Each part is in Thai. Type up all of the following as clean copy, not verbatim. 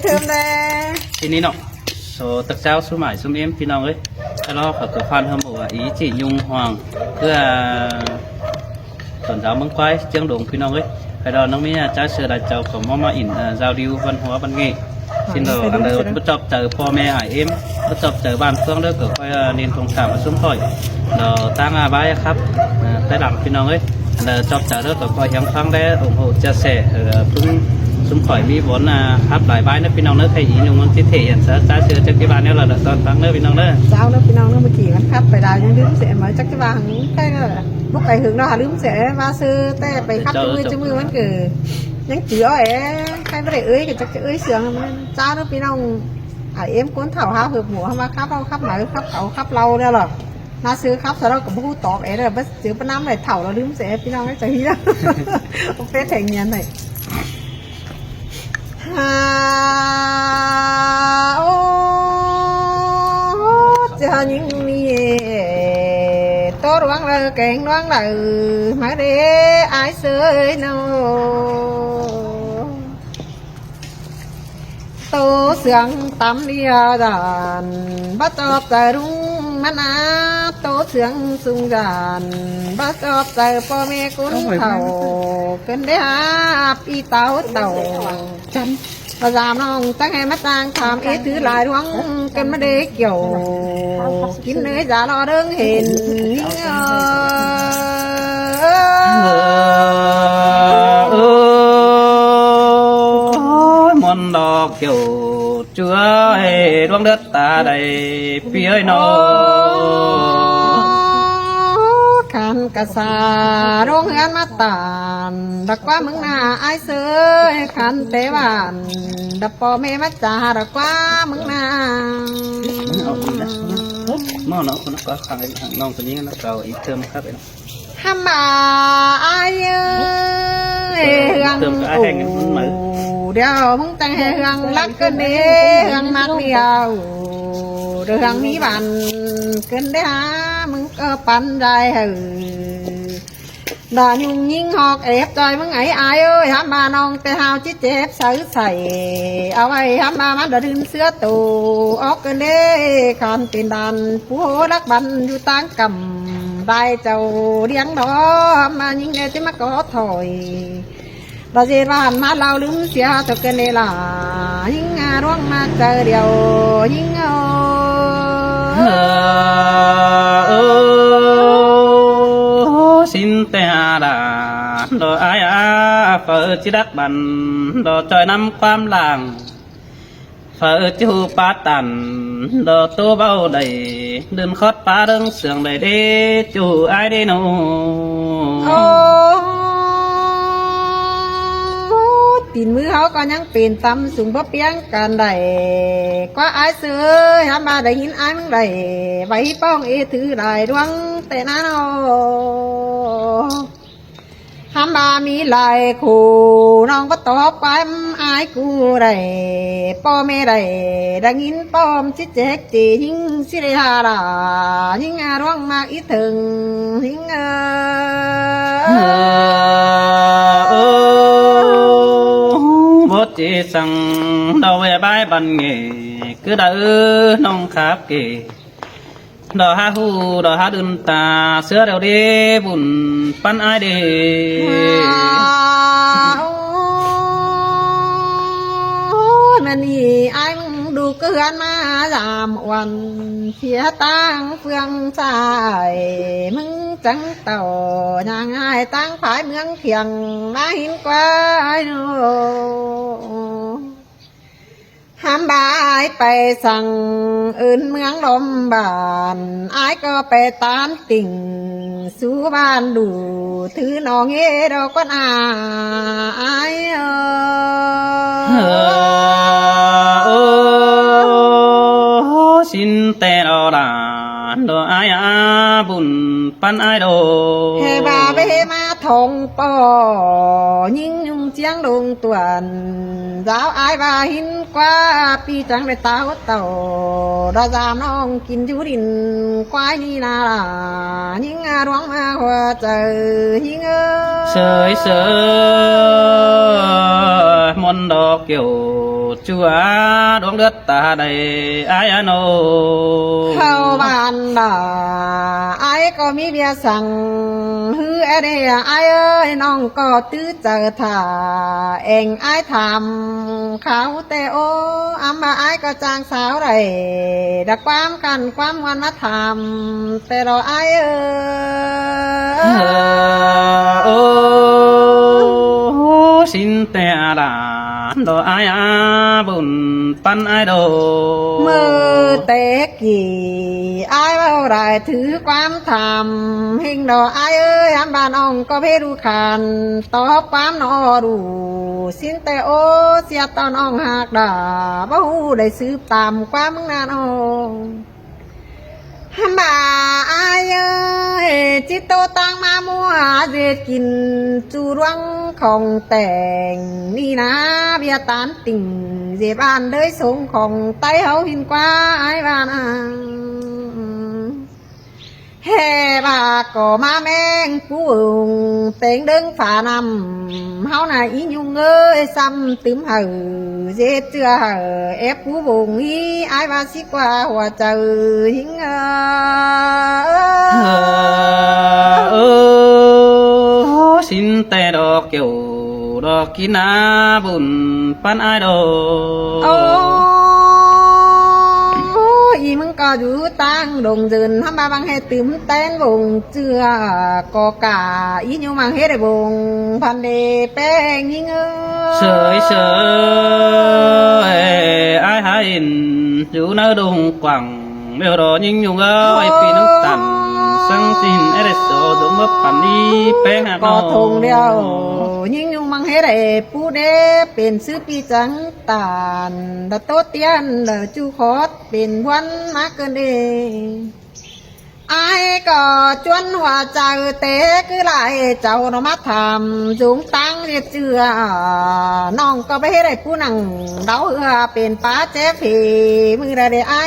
thơm đâyทีนี้เนาะโซตักเจ้าสู้หมายสู้เอ็มพี่น้องเอ้ยแล้วเราขอตัวฟันเขาบอกว่าý chỉ nhung hoàng เพื่อตอนเช้าเมืองควายเชียงดงพี่น้องเอ้ยใครดอนน้องมีจ้าเสือดาเจ้าของมาอินgiao lưu văn hóa văn nghệ xin lỗi anh đều bắt chọc chờพ่อแม่หายเอ็มbắt chọc chờบ้านเฟื่องเด้อเกิดค่อยเน้นตรงถามมาซุ้มข่อยเราตั้งอาบายครับได้หลังพี่น้องเอ้ยเราชอบchờเด้อเกิดค่อยยังฟังได้ủng hộ chia sẻพึ่งซุ้มข่อยมีvốnครับหลายใบนะพี่น้องเด้อใครอีหนุ่มมันที่เถียนซะจ้าเสือจากที่บ้านเนี่ยเราตอนฟังเด้อพี่น้องเด้อ sao nó pinong nó mới chỉ ngắn khắp phải đào những đứa sẽ mới chắc cái vàng cái lúc này hưởng đó hà đứa sẽ va sư te phải khắp cho mưa vẫn cứ những chữ ấy cái vấn đề ơi cái chắc ơi sướng sao nó pinong em cuốn thảo hao hợp mùa mà khắp máy khắp cậu khắp lâu đây rồi na sư khắp sau đó cũng hú tọt ấy rồi bất chữ năm này thảo nó đứa sẽ pinong cái chữ đó không phép thành nhân này cho những mi tốt đoán lời kẹn đoán lời mà để ai sơi nào tô sướng tắm đi đàn bắt chọp trời đúng mắt á tô sướng sung đàn bắt chọp trời po mẹ cuốn thầu cơn đế háp y tàu chân và giảm nong tăng hay mắt tăng tham ít thứ lại đúng cơn mắt đế kiểu kín nơi giá lo đơn hình mòn đỏ kiểu chúa hay đoan đất ta đầy phía nó khăn cà sa rong ăn mắt tàn đặc quá mừng na ai sơi khăn tế bàn đập po mê mắt trà đặc quá mừng na nó có khăn nongตัวนี้nó vào ít thơm khác vậy ham bà ai ơi thơm cả hai cái mở đeo mong tăng hương lắc cơn đế hương mắt miêu được hương mỹ bàn cơn đế há mong cơ pan dài hừ đà nhung nhìn họt ép trời mong ấy ai ơi ham bà non tê hao chết chép sấy sầy ao ấy ham bà mắt đã đun sữa tù óc cơn đế khăn tiền đàn phú hố đắc bắn du tang cầm đại châu điếng đó mà nhìn nghe chứ mắt có thổi bà dê bàn má lao đứng xia thật cái này là những ruộng mà chờ điều những xin tè đà đồ ai phở chỉ đắc bàn đồ trời nămความlàng phở chú ba tàn đồ tô bao đầy đơn khót phá đơn sườn đầy đê chú ai đi nô tiền mưa họ có những tiền tâm sùng bóp biếng càn đầy quá ai xưa hàm bà đầy hin ai mừng đầy vậy bông e thứ đầy đoan tệ ná nó hàm bà mi lại khổ non bắt tóc quám ai cu đầy po mê đầy đang hin bom chết chết chỉ những xí đề hà là những đoan mà ít thường những bốt chỉ sang đầu về bãi bàn nghề cứ đỡ nông khắp kề đò ha hu đò ha đun ta sữa đều đi bùn pan ai đi mình đi ai đủ cứ ăn mà giảm oan phía tang phương xài mừng trắng tàu nhà ai tang phải mương thiềng đã hin qua ai ham ba aiไปสั่งอื่นเมืองลมบานไอ้ก็ไปตามติ่งสู่บ้านดูถือน้องเอดอกก้นไอ้xin tè đò đà đồ ai bùn pan ai đồ hè bà bê ma thong pò nhưng nhung chiang đùng tuần giáo ai bà hin qua pi trắng để tao tàu đã giam non kín chú đình quái đi là những đoán ma hoa trời những sơi mòn đỏ kiểu chúa đuông đất ta đầy ai anh ô เข้าบ้านด่าไอ้ก็มีเบียร์สั่งฮือไอ้เดียไอ้เอ้ยน้องก็ตื้อเจอถ่าเองไอ้ทำเขาแต่โออามาไอ้ก็จางสาวไรดักความกันความวันมาทำแต่เราไอ้เอ้ ô ย xin tè đàn đồ ai à bùn pan ai đồ มือเตะกี่ไอ้เบาได้ถือความทำหิงดอกไอ้เอ้ยอันบ้านอ่องก็เพรูขันตอบความนอดูสินแต่โอเสียตอนอ่องหักดาบ่ฮู้ได้สืบตามความมึงนานอ่องบ่าอายเอ้ยจิตโตตังมามัวเจ็ดกินจูรวงของแต่งนี่นะเบียตานติ่งเจ็บอ่านเด้ยสงของไตเฮาหินกว่าไอ้บ้านเฮ่บาก็มาแมงปูงเต็งดึงฝานำเฮาน่ะอียุงเอ้ยซ้ำตึมเห่อเจ็ดเจือเห่อเอฟผู้บงอีไอ้ว่าสิกว่าหัวเจอหิงxin tè đò kiểu đò kín á bùn pan ai đồ โอ้อีมึงก็อยู่ตั้งดงเดินทำมาบางให้ตื่มเต้นวงเจือกอกาอีอยู่มังเฮ็ดได้วงพันเดแป้งยิงsới sới ai hay dù nơi đông quảng đều đó nhưng nhung ai pi nước tàn sang tin ereso đúng mất pan đi bé hạt ก็ทงเดียวยิงอยู่มังเฮ็ดได้ผู้เดเป็นซื้อปีจังตานดะโตเตียนดะจูคอดเป็นวันมาเกินเดไอ้ก็จวนหัวใจเตะคือไรเจ้าเนามาทำจุงตังเรียกเจือน้องก็ไปให้ได้ผู้นั่งเดาเป็นป้าเจ๊ผีมือได้ไอ้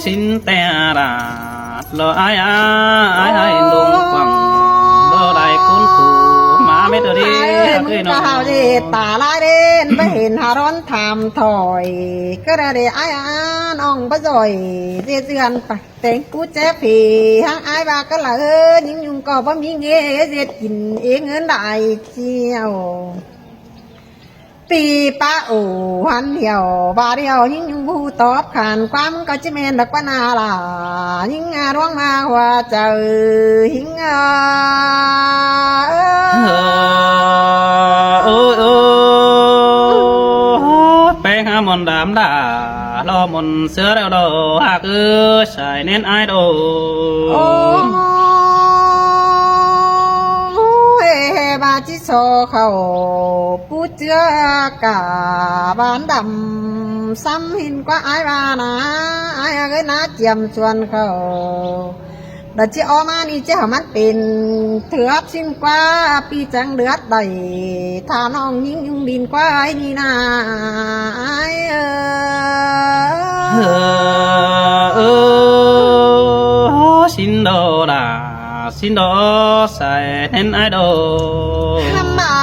xin tè đà lo ai ai đông quảng lo đại côn tù má mấy đứa đi มึงก็หาเดตาลายเด่นไปเห็นหาร้อนทำถอยก็ได้ไอ้น้องบ่จ่อยเจือนปะแต่งกูเจ๊ผีทั้งไอ้บาก็เลยยิ่งยุงก็บ่มีเงี้ยเจ็ดกินเองเงินได้เที่ยวปีป้าโอหันเหี่ยวบาเดียวยิ่งยุงผู้ตอบขานความก็จะเมนดักว่านาล่ะยิ่งร้องมาว่าเจอหิงbé ha mòn đám đã lo mòn sữa đeo đồ hạc ư xài nên ai đồ โอ้เฮบาจิโซเขาปูเจือกาบานดำซ้ำหินกว่าไอ้บานะไอ้ก็น่าเจียมชวนเขาแต่ที่ออกมานี่เจ้ามันเป็นเถือบสิ้นกว่าปีจังเดือดใดถ้าน้องยิ่งยุ่งดินกว่าไอ้นี่นาไอ้xin đồ đà xin đồ xài nên ai đồ ทำมา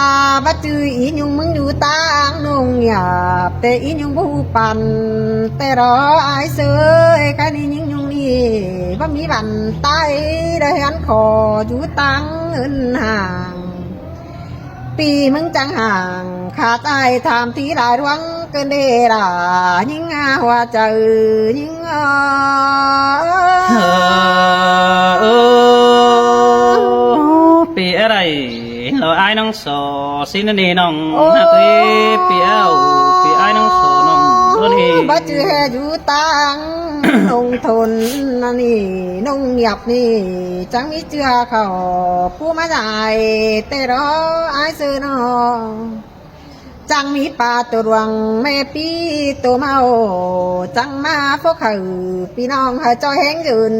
บัดจืออียุงมึงอยู่ต่างนงหยาบแต่อียุงผู้ปันแต่รอไอ้เสยแค่นี้ยิ่งยุงนี่ว่ามีบันไตได้หันคออยู่ตั้งเงินห่างปีมึงจังห่างขาดไอ้ทำที่ได้รวงเกินเดร่ายิ่งหัวใจยิ่งปีอะไรเราไอ้น้องโซสินนี่น้องฮักปีเอาปีไอ้น้องโซน้องตัวนี้ บัดจืออยู่ตั้งนงทนนั่นนี่นงหยับนี่จังมีเจือเขาผู้มาได้แต่รอไอ้ซื้อนอจังมีป่าตัวรวงแม่ปีตัวเมาจังมาพวกเขาพี่น้องเขาจอยแห้งยืน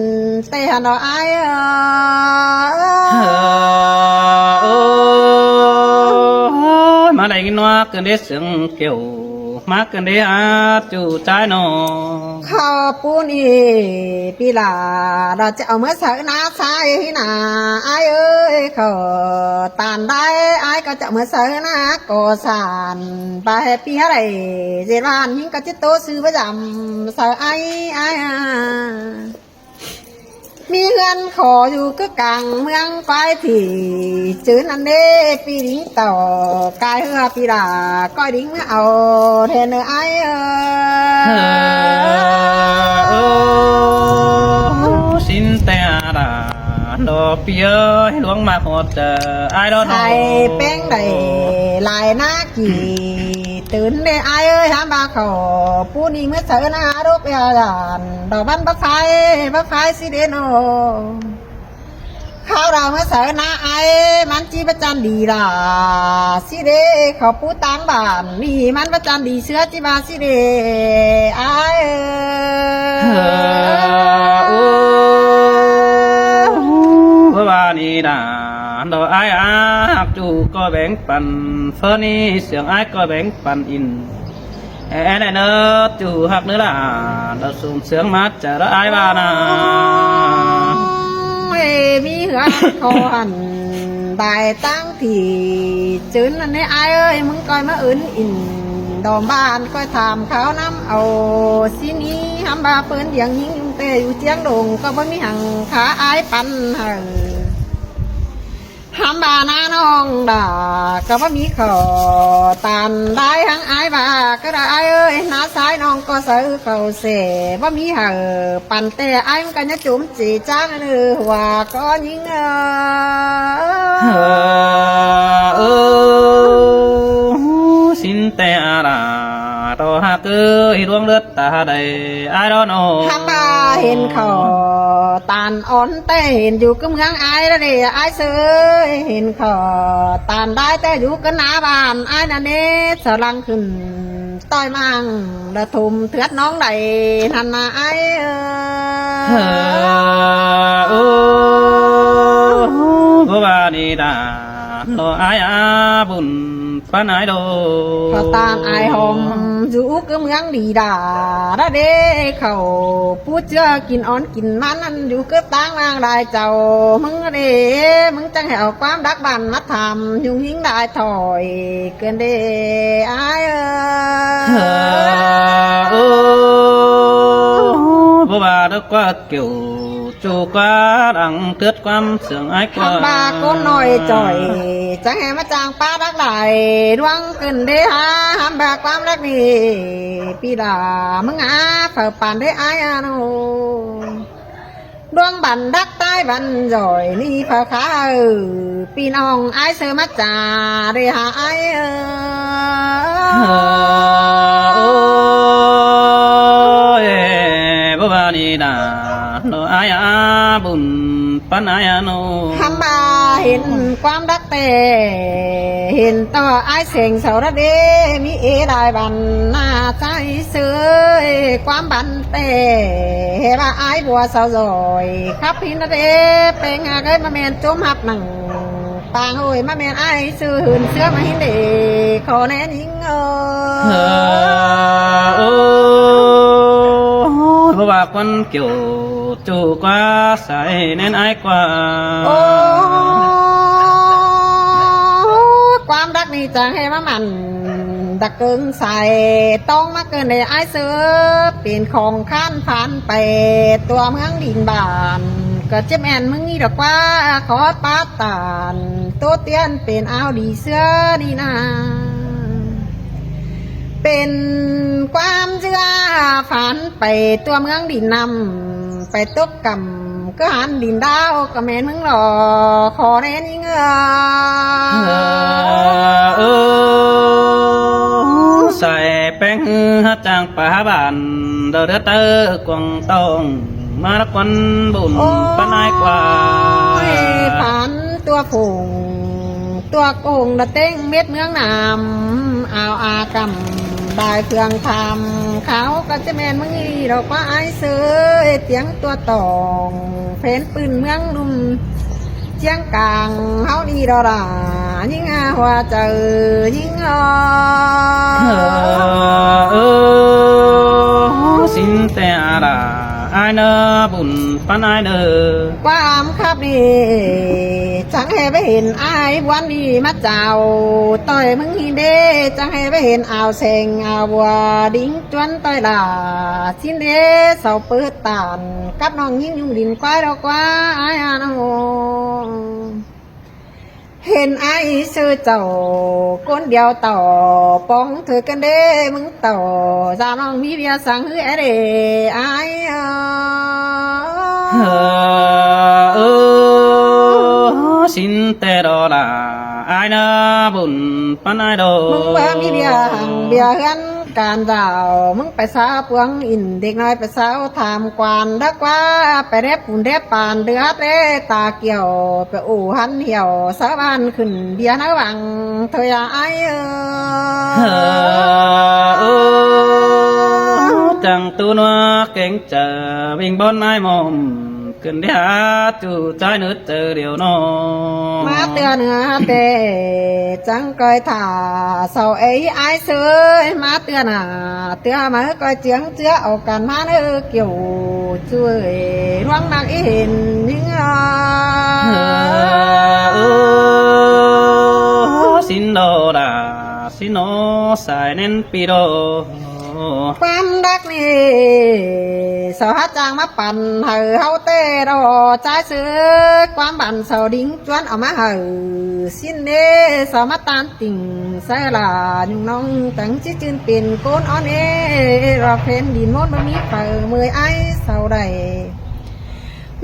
แต่หันเอาไอ้mà đây nó cứ để sừng kiểu มากกันเดียจู่ใจหนอ ข้าวปูนี่ปีลาเราจะเอาเมื่อใส่นาใส่นาไอ้เอ้ยเขาตานได้ไอ้ก็จะเมื่อใส่นาก่อสานไปปีอะไรเจรานยิ่งก็จะโตซื้อประจำใส่ไอ้มีเงินขออยู่ก็กลางเมืองไฟที่จื้อนันเด้ปีดิ้งต่อกายเฮือปีลาก้อยดิ้งไม่เอาเทนเนอไอ้สินแต่ดาดอเปียให้หลวงมาหดไอ้ดอ ใส่แป้งได้ลายหน้ากี่ตื่นได้ไอ้เอ้ยหาบาเขาผู้นี้เมื่อเสาหน้ารกยาดานดอกบันบักไฟสิเดโนข้าวเราเมื่อเสาหน้าไอ้มันจีประจันดีล่ะสิเดเขาผู้ตังบ้านนี่มันประจันดีเสื้อจีบาสิเดไอ้เพราะว่านี่ดาดอไอ้หักจูก็แบ่งปันเฟอนี่เสียงไอ้ก็แบ่งปันอินแอนเนอจูหักเนื้อละดอสูงเสียงมัดจะละไอ้บ้านา มีเหือคอนได้ตั้งที่จื้นอันนี้ไอ้เอ้ยมึงก้อยมาอื่นอินดอมบ้านก้อยถามเขาน้ำเอาสินี้ทำบาเปิ้นอย่างยิงยุงเตอยู่เจียงดงก็บ่มีหังขาไอ้ปันเฮทำบาหน้าน้องด่าก็บ่มีขอตานได้ทั้งไอ้บาก็ได้ไอ้เอ้ยหน้าซ้ายน้องก็ซื้อเขาเสบ่มีหังปันแต่ไอ้มันกันจะจุ่มจีจ้างเนื้อว่าก็ยิงสินแต่อาราดอหักเอ้ยดวงเลือดตาใดไอ้ดอนอ ทำบาเห็นเขาตานอ่อนแต่เห็นอยู่กับเมืองไอ้ละเดียไอ้เสยเห็นเขาตานได้แต่อยู่กันหน้าบ้านไอ้นั่นเน่สลังขึ้นต้อยมังระทุมเถือดน้องใดทันนาไอ้เพราะว่านี่ดาดอไอ้อาบุญปานไอ้โด เขาตานไอ้หอมอยู่กับเมืองดีดาละเด้เขาพูดเจ้ากินอ่อนกินมันนั่นอยู่กับต่างนางได้เจ้ามึงเด้มึงจังให้เอาความดักบันมาทำยุ่งหิงได้ถอยเกินเด้ไอ้เพราะว่าดอกกว่าเกี่ยวจูกว่าดังเตือดความเสื่องไอ้กว่า ทำบาก้นหน่อยจ่อยจังให้มาจางป้ารักได้ดวงเกินเด้ฮะทำบาความรักนี่ปีดามึงเฝ้าป่านได้ไอ้โนดวงบันดักใต้บันจ่อยนี่เฝ้าขาปีน้องไอ้เสือมาจ่าเด้ฮะไอ้เพราะว่านี่ดาโนไอ้อาบุญปานไอ้โน ทำบาเห็นความรักแต่เห็นต่อไอ้เสียงเสาระเดมีเอได้บันหน้าใจเสยความบันแต่เฮว่าไอ้บัวสาวจอยครับพินเดเป็นงาเกยมาเมนจุ่มหับหนังปางโอยมาเมนไอ้ซื้อหืนเสื้อมาหินเดขอแน่ยิงเพราะว่าคนเกี่ยวจูกว่าใส่เน้นไอ้กว่า โอ้ความรักนี่จะให้ว่ามันดักเกิงใส่ต้องมาเกินในไอ้เสือเปลี่ยนของข้านผ่านไปตัวเมืองดินบานก็เจ็บแอนมึงนี่ดอกว่าขอปาตานตัวเตียนเป็นเอาดีเสื้อดีนาเป็นความเชื่อฝันไปตัวเมืองดินนำไปตกกำก็หันดินดาวก็แม่นมึงหรอขอแน่นี่เงใส่แป้งฮัจางป่าบานเดือดเตอกวงตองมาละควันบุญปนายกว่า ฝันตัวผงตัวโกงดะเต้งเม็ดเมืองนำเอาอากำได้เครื่องทำเขาก็จะแม่นมึงอีดอกว่าไอ้เสยเตียงตัวตองเพนปืนเมืองนุ่มเจียงกลางเฮาดีดอดา những hoa trời những xin te là ai nơ bùn pan ai nơ qua ám khắp đi chẳng hề với hình ai quan đi mắt chào tôi mừng hi đê chẳng hề với hình ảo sèn ảo bùa đính chuẩn tôi là xin đê sau bữa tàn cắp nòng những nhung đình quái đâu quá ai à nó hình ai sư tàu con đeo tàu bóng thời cân đê mừng tàu ra nòng mi bia sáng hứa để ai xin te đó là ai nơ bùn pan ai đồ mừng ba mi bia hàng bia hânการดาวมึงไปสาวพวงอินเด็กน้อยไปสาวทำกวานดักว่าไปแรบปุ่นแรบปานเดือดเรตาเกี่ยวไปอู่หันเหี่ยวสาบานขึ้นเบียร์น้าวังเธออย่าไอจังตัวนัวเก่งเจอวิ่งบนไม้มอมขึ้นที่หาจู่ใจนึกเจอเดียวนอมาเตือนเนื้อเตจังก้อยถ่าเสาเอ้ยไอเสยมาเตือนเตือนมาก้อยเจียงเจือเอากันมาเนื้อเกี่ยวช่วยร่วงนักเห็นยิ่งสินโดดาสินโนสายเน้นปีโดความรักนี่สาวจางมาปั่นเห่าเฮาเต้รอใจซื้อความบันสาวดิ้งจวนเอามาเห่าสิ้นเด้สาวมาตานติ่งใส่ลายุ่งน้องตั้งชื่อจืนเป็นโกนอ่อนเอรอเพนดินมดมันมีเปิดมือไอ้สาวใด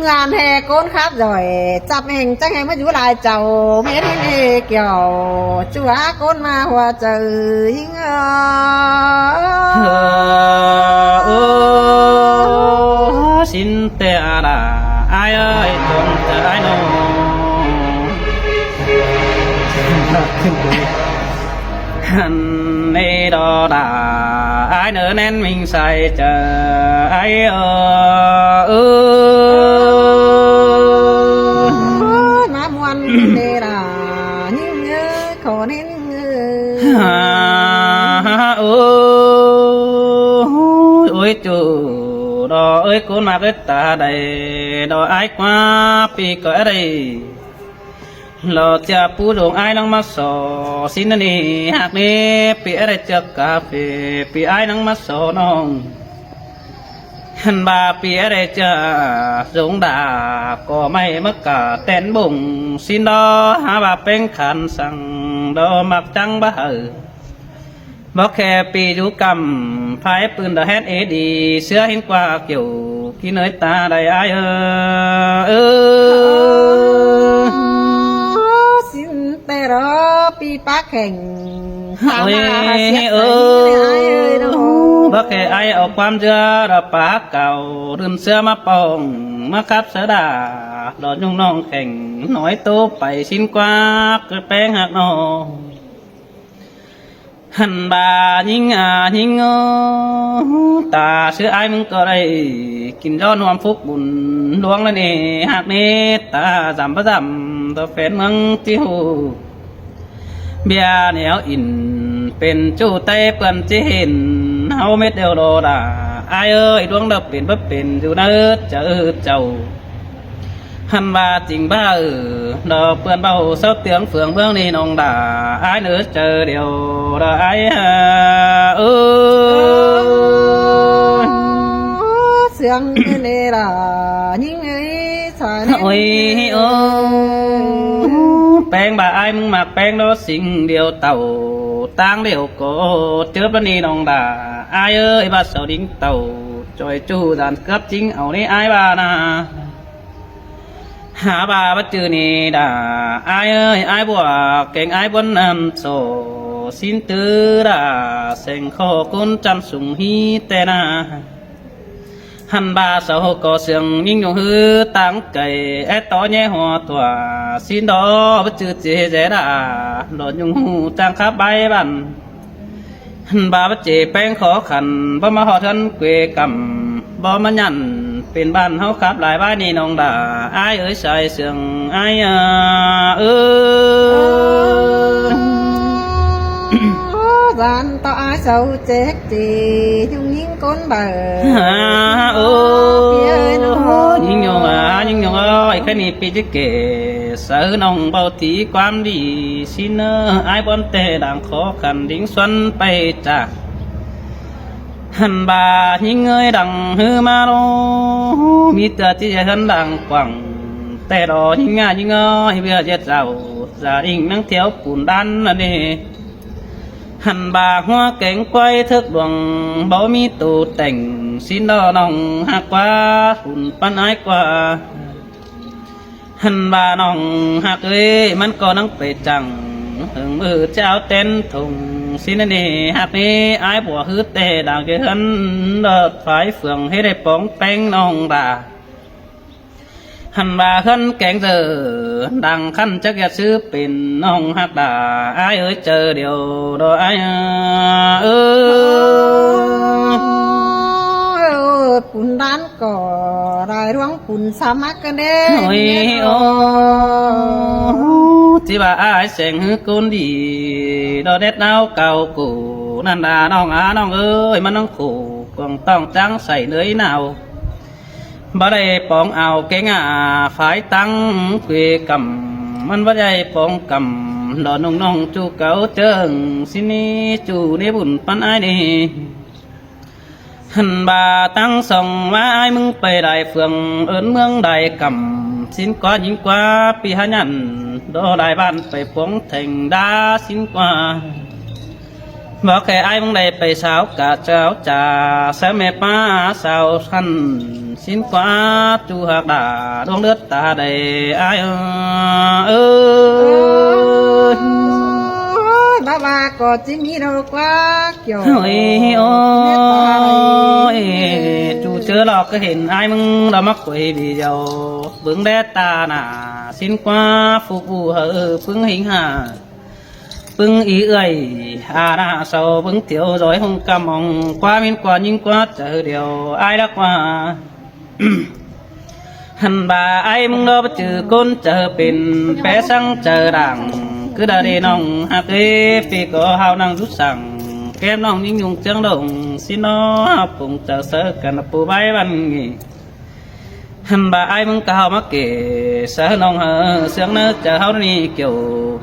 งานแห่โกนครับจ่อยจับแห่งจังแห่งมาอยู่ลายเจ้าเมียที่นี่เกี่ยวจัวโกนมาหัวเจอยิ่งสินเตอาดาไอ้เอ้ยจงจะได้โนฮันเนดอดาไอ้เนื้อแน่นมิงใส่เจอไอ้น้ำวันเดรายิ่งเงือขอเน้นเงือโอ้ยจูดอเอ้ยคนมาเกิดตาใดดอไอ้กว่าปีก็อะไรเราจะพูดงไอ้น้องมาสอสินนี่หากนี้ปีอะไรจะกาเฟปีไอ้น้องมาสอน้องหันบาปีอะไรจะสงดาก็ไม่มักกะเต้นบุ่งสินดอหาบาเป็นขันสั่งดอมักจังบ้าบอกแค่ปีดูกำพายปืนดอแฮนเอดีเสื้อเห็นกว่าเกี่ยวกินเนยตาได้ไอ้สินแต่รอปีปักแข่งโอ้ยบอกแค่ไอเอาความเชื่อระปากเก่าลืมเสื้อมาปองมาคับเสดาดอดยุ่งน้องแข่งหน่อยโตไปชินกว่าเกิดแป้งหักนอหันบายิงยิงตาเสื้อไอ้มึงก็ได้กินยอดนวมฟุกบุญดวงแล้วนี่หากนี้ตาจำประจำตัวแฟนเมืองที่หูเบียเหนียวอินเป็นจู้เต้เปื่อนจีเห็นเฮาเม็ดเดียวโดดาไอ้เอ้ยดวงดับเป็นบ่เป็นอยู่เนื้อเจ้าหันบาจริงบ้าดอกเปื่อนเบาเสาเตียงเฟืองเบื้องนี้น้องด่าไอ้เนื้อเจอเดียวดาไอ้เสียงเนรายิ่งเอ้ยสายโอ้ยแป้งบาไอ้มึงมาแป้งโดสิ่งเดียวเต่าตั้งเดียวก็เจอปนีน้องด่าไอ้เอ้ยบาเสาดิ้งเต่าจอยจู้ดานกับจริงเอานี่ไอ้บานาหาบาบัจจือนี่ด่าไอ้เอ้ยไอ้บัวเก่งไอ้บนน้ำโซสินตือด่าเสียงคอกุนจันสุงฮีแต่นาหันบาสาวก็เสียงยิ่งยงฮือตั้งไก่ไอ้ต่อแย่หัวตัวสินดอบัจจือเจเจด่าหลอดยงหูจังขับใบบันหันบาบัจเจแป้งขอขันบ่มาหอทันเกวกำบ่มายันเป็นบ้านเฮาขับหลายบ้านนี่น้องด่าไอ้เอ้ยใส่เสียงไอ้ sầu chết chị chung những con bờ nhưng nhung ơi cái này bị kể sợ nông bao tí quan đi xin ai bọn tệ đang khó khăn đính xuân bay trả hẳn bà những người đằng hư ma đô mi tờ chỉ hơn đằng quảng tệ đó những ơi bây giờ giàu gia đình năng thiếu bùn đan nè hẳn bà hoa cánh quay thức đoàn bảo mi tù tỉnh xin đo nòng hạ qua hùn pan ái qua hẳn bà nòng hạ ơiมันก็นังไปจังหึงมือเจ้าเต้นถุงxin nè hạ nè áiบัวฮือเตดังเกหันเดิดไฟเฟืองให้ได้ป้องแป้งนองบ่าหันบาขึ้นแกงเจอดังขั้นจักอยากซื้อเป็นน้องฮักดาอ้ายเอ้ยเจอเดียวดออ้ายปุ่นด้านก่อได้ร่วงปุ่นสามักกันเด้ โอ้ยโอ้ที่ว่าอ้ายแสงหือคนดีดอเด็ดนาวเก่ากูนันดาน้องน้องเอ้ยมันน้องขู่กองต้องจังใส่เนื้อหนาวบ่ได้ปองเอาเก่งฝ่ายตั้งเกยกำมันบ่ได้ปองกำดอนน้องจูเก่าเจิงสินี้จูในบุญปันอ้ายนี่หันบาตั้งส่องว่าอ้ายมึงไปได้เฟืองเอิ้นเมืองได้กำสินกว่ายิ่งกว่าปีหายันดอได้บ้านไปปองแทงดาสินกว่าบอกแค่อ้ายมึงได้ไปสาวกะเจ้าจ่าแสแม่ป้าสาวทันสินกว่าจูหักดาดวงเลือดตาได้อ้ายบ้าบ้าก็จะมีเรากว่าเกี่ยว โอ้ยโอ้ยจูเจอหลอกก็เห็นอ้ายมึงเรามักคุยดีเดียวบึงแดดตาหนาสินกว่าฟูฟูเฮอพึ่งหิงหาพึ่งอีเอ้ยอาณาเศร้าพึ่งเที่ยวร้อยหงกำมองกว่ามินกว่ายิ่งกว่าเจอเดียวอ้ายรักว่าหันบาไอ้มึงรอไปเจอคนเจอเป็นแปะสังเจอดังคือดาดีน้องฮักเอปีก็หาวนั่งรุดสั่งแก้มน้องยิ่งยุงเจียงดงสิน้อปุ่งเจอเสือกันปูใบบันงี้หันบาไอ้มึงก็หาวมาเก๋เสือน้องเฮอเสียงเนื้อเจอหาวนี่เกี่ยว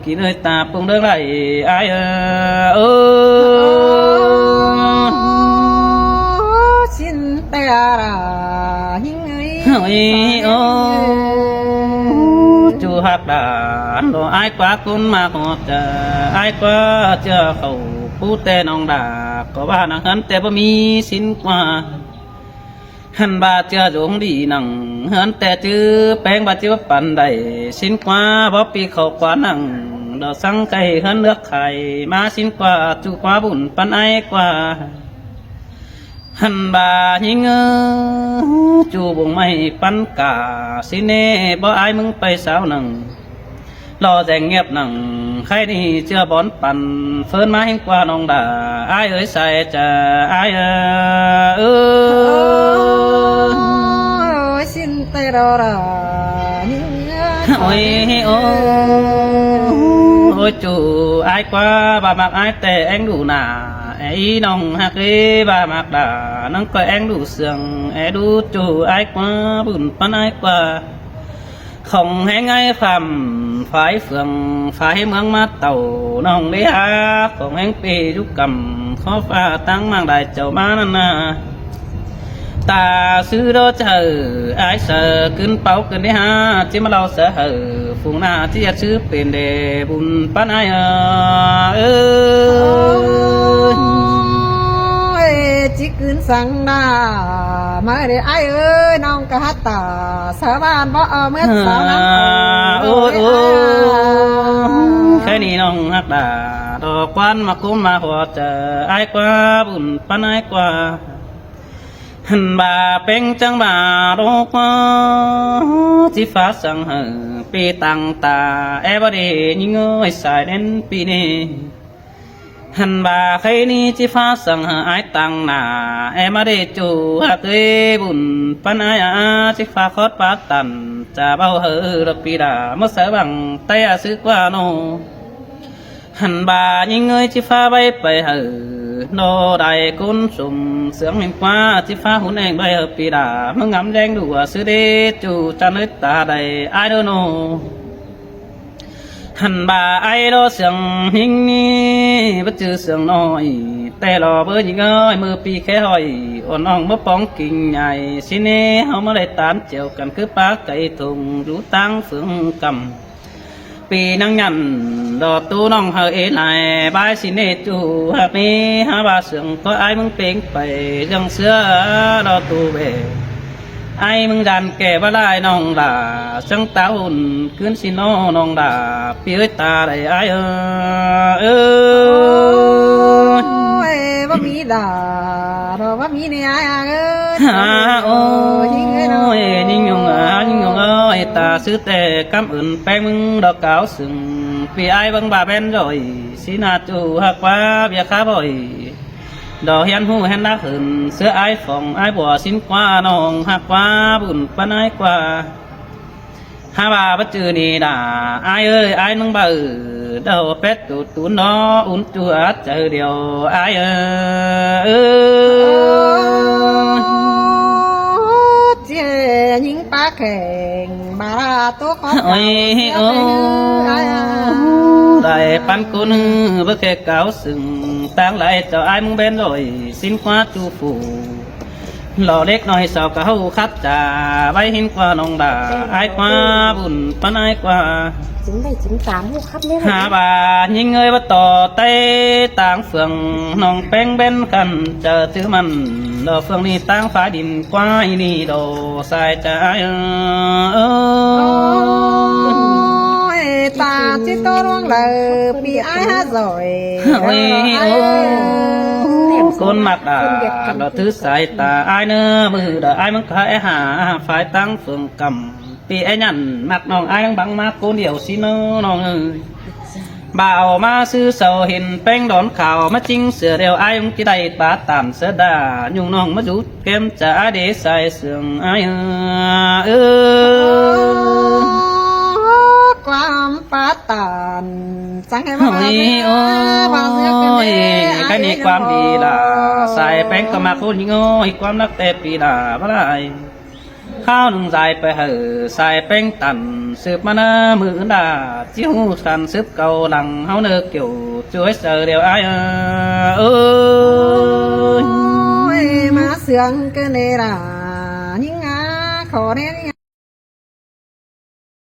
กินเลยตาปุ่งเรื่องไรไอ้สินแต่ละหิงโอ้ยโอ้จูหักดานโดไอ้กว่าคุณมาขอเจอไอ้กว่าเจอเขาผู้แต่น้องดาก็ว่านังหันแต่บ่มีสินกว่าหันบาเจอดวงดีนังหันแต่จื้อแป้งบาจิวปันได้สินกว่าบ่ปีเขากว่านังดอกสังไก่หันเลือกไข่มาสินกว่าจูกว่าบุญปันไอ้กว่าหันบาหิงจูบงไม่ปันกาสิเน่บ่อายมึงไปสาวหนังรอแจงเงียบหนังใครนี่เชื่อบอนปั่นเฟินมาเห็นกว่าน้องดาอายเอ้ยใส่จะอายสินแต่ละหิงโอ้ยโอ้จูอายกว่าบามักอายแต่เอ็งดูหนาไอ้น้องฮักเอ้บามักดานังก็เอ็งดูเสียงไอ้ดูจูอายกว่าบุญปันอายกว่าของแห้งไอ้คำฝ่ายเฟืองฝ่ายเมืองมาเต่าน้องได้หาของแห้งปียุกกำขอฟ้าตั้งมั่งได้เจ้ามานั่นนะตาซื้อรถเจอไอ้เสือขึ้นเป้าขึ้นได้หาที่มาเราเสือฝูงหน้าที่จะซื้อเป็นเดบุญปันไอ้จิกืนสังดามาเด้ไอ้เอ้ยน้องกะฮัตตาสาบานบ่เอาเมื่อสาวน้ำโอ้แค่นี้น้องฮักดาดอกควันมาคุ้มมาหัวเจอไอ้กว่าบุญปันไอ้กว่าหันบาเป็งจังบาโรกที่ฟ้าสังหาปีตังตาเอวดียิ่งเอ้ยสายเน้นปีนี้หันบาใครนี้ที่ฟ้าสังหาไอตังนาเอมาเดจูฮักเอบุญปันไอที่ฟ้าคอดปาตันจะเบาเฮอปีดาเมื่อเสบังไตอาซึกว่าโนหันบายิ่งเอ้ยที่ฟ้าใบไปเฮอ nô đại cún sùng sướng hình qua chỉ phá hôn anh bay hợp bì đà mừng ngắm đen đùa sư đế chủ cha nước ta đầy ai đâu nô hẳn bà ai đó sướng hình ni bất chư sướng nói tè lò bơ những ơi mưa pi khé hỏi ôn ong bắp bóng kinh nhảy xin nê hông mới lại tám triệu cần cứ bá cây thùng rú tăng phương cầm pi năng nhằn đò tu nong hơi lại bái xin nê chủ hạt mi ha bà sướng có ai mừng tiếng phải dòng xưa đò tu về ai mừng đàn kẻ ba lại nong là chẳng táo hồn cướn xin nó nong là pi ơi ta đầy ai ơi ว่ามีด่าเราว่ามีเนี่ยเอ้ย โอ้ยยิ่งยงเอ้ยตาซื้อแต่กำอื่นแป้งมึงดอกเก่าสึงปีไอ้บังบาเป็นrồiสีนาจูหักว่าเบียข้าบ่อยดอกเฮียนหูเห็นนักหืนเสื้อไอ้ฝ่องไอ้บัวสิ้นกว่าน้องหักว่าบุญปานไอ้กว่าฮาบาบัจจือนี่ด่าไอ้เอ้ยไอ้น้องบ่าเดาเป็ดตูตูน้ออุ่นจัวเจอเดียวไอ้เอ้ย เจียิงปลาแข่งมาตัวของ โอ้ยโอ้ได้ปันกุนเพื่อแค่เก่าสึงตั้งไหลเจ้าไอ้มึงเป็นrồi xin qua chu phủ lòเล็กน้อยสาวเก่าคัดจ่าไว้หินกว่าน้องด่าไอ้กว่าบุญปันไอ้กว่า chính đây chính tám hộ khắp lên หาบายิงเงยว่าต่อเต้ต่างเฟืองน้องแป้งเบนกันเจอถือมันดอกเฟืองนี่ตั้งฟ้าดินกว้ายนี่โดสายใจโอ้ยตาจิตโตร่วงเลยปีไอ้ฮะจ่อย โอ้ยโอ้คนมักด่าดอกถือสายตาไอ้เนื้อมือด่าไอ้มึงขายหาฝ่ายตั้งเฟืองกำปีไอ้ยันมักน้องไอ้บังมาคนเดียวสิน้องเอ้ยบ่าวมาซื้อเสาเห็นแป้งดอนข่าวมาจริงเสือเดียวไอ้มึงจะได้ปาตามเสดายุ่งน้องมาจุดเกมจะเดใส่เสื่องไอ้ความปาตานสังให้มา โอ้ยโอ้ยแค่นี้ความดีล่ะใส่แป้งก็มาคนยิ่งโอ้ยความรักแต่ปีด่าบ่ได้ข้าวหนึ่งใส่ไปเหอะใส่แป้งตันสืบมาเนอมือด่าจิ้วสันสืบเก่าหลังเฮาเนอเกี่ยวช่วยเสือเดียวไอ้เอ้ย มาเสืองกันเลยล่ะยิ่งอ่ะขอเนี่ย